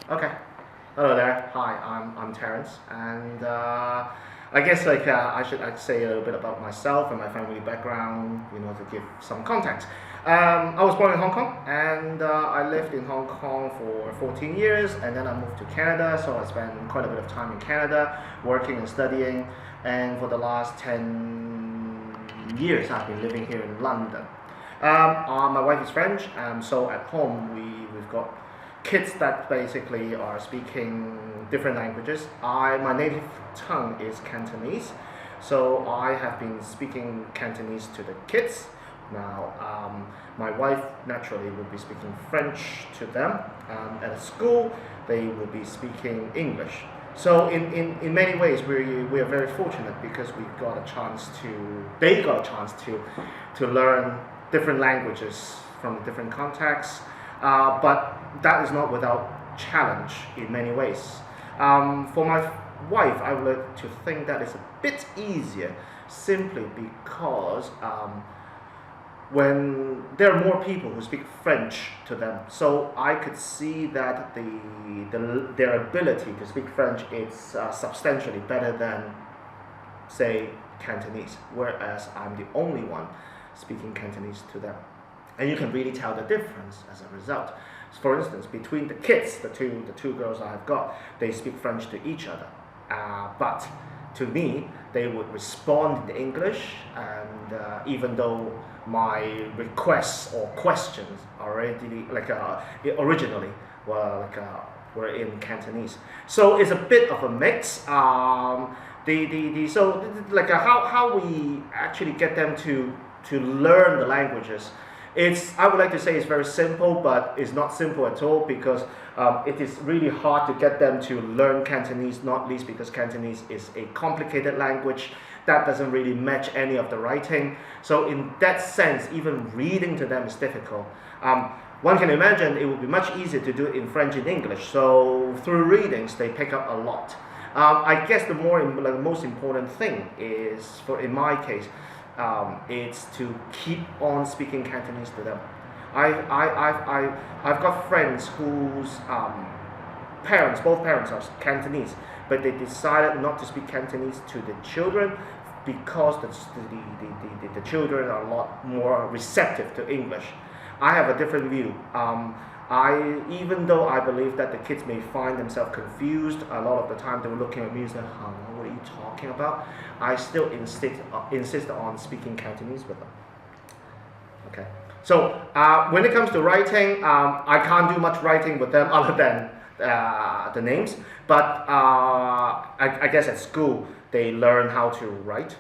Okay. Hello there. Hi, I'm Terrence, and I guess I'd say a little bit about myself and my family background, to give some context. I was born in Hong Kong, and I lived in Hong Kong for 14 years, and then I moved to Canada. So I spent quite a bit of time in Canada, working and studying, and for the last 10 years, I've been living here in London. My wife is French, so at home we've got kids that basically are speaking different languages. My native tongue is Cantonese, so I have been speaking Cantonese to the kids. Now, my wife naturally will be speaking French to them. At school, they will be speaking English. So in many ways, we are very fortunate because they got a chance to learn different languages from different contexts. But that is not without challenge in many ways. For my wife, I would like to think that it's a bit easier simply because when there are more people who speak French to them, so I could see that their ability to speak French is substantially better than, say, Cantonese, whereas I'm the only one speaking Cantonese to them. And you can really tell the difference as a result. For instance, between the kids, the two girls I have got, they speak French to each other. But to me, they would respond in English, and even though my requests or questions originally were in Cantonese, so it's a bit of a mix. How we actually get them to learn the languages. I would like to say it's very simple, but it's not simple at all because it is really hard to get them to learn Cantonese, not least because Cantonese is a complicated language that doesn't really match any of the writing. So in that sense, even reading to them is difficult. One can imagine it would be much easier to do it in French and English. So through readings, they pick up a lot. I guess the most important thing is, in my case, it's to keep on speaking Cantonese to them. I've got friends whose both parents are Cantonese, but they decided not to speak Cantonese to the children because the children are a lot more receptive to English. I have a different view. Even though I believe that the kids may find themselves confused a lot of the time, they were looking at me and saying, what are you talking about? I still insist on speaking Cantonese with them. Okay. So when it comes to writing, I can't do much writing with them other than the names. But I guess at school they learn how to write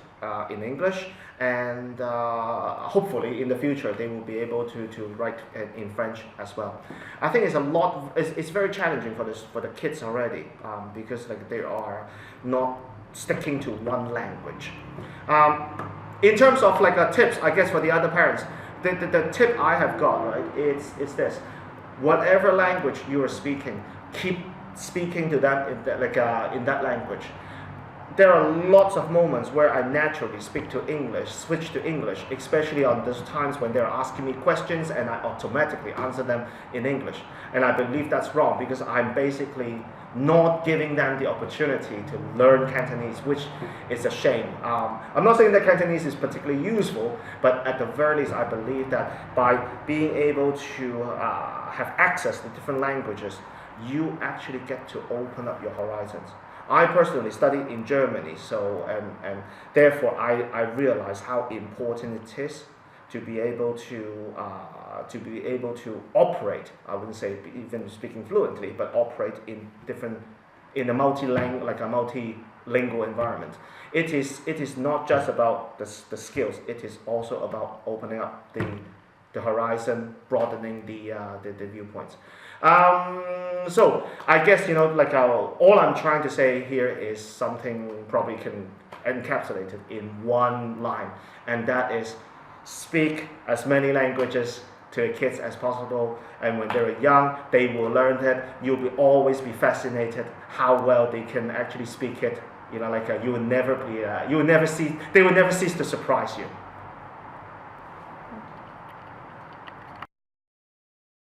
in English, and hopefully in the future they will be able to write in French as well. I think it's very challenging for the kids already because they are not sticking to one language. In terms of tips, I guess for the other parents, the tip I have got, right, it's this: whatever language you are speaking, keep speaking to them in that language. There are lots of moments where I naturally switch to English, especially on those times when they're asking me questions and I automatically answer them in English. And I believe that's wrong because I'm basically not giving them the opportunity to learn Cantonese, which is a shame. I'm not saying that Cantonese is particularly useful, but at the very least I believe that by being able to have access to different languages, you actually get to open up your horizons. I personally studied in Germany, so and therefore I realize how important it is to be able to operate. I wouldn't say even speaking fluently, but operate in a multilingual environment. It is not just about the skills. It is also about opening up the horizon, broadening the viewpoints. So I guess all I'm trying to say here is something probably can encapsulate it in one line, and that is speak as many languages to the kids as possible. And when they're young, they will learn that. You'll always be fascinated how well they can actually speak it. They will never cease to surprise you.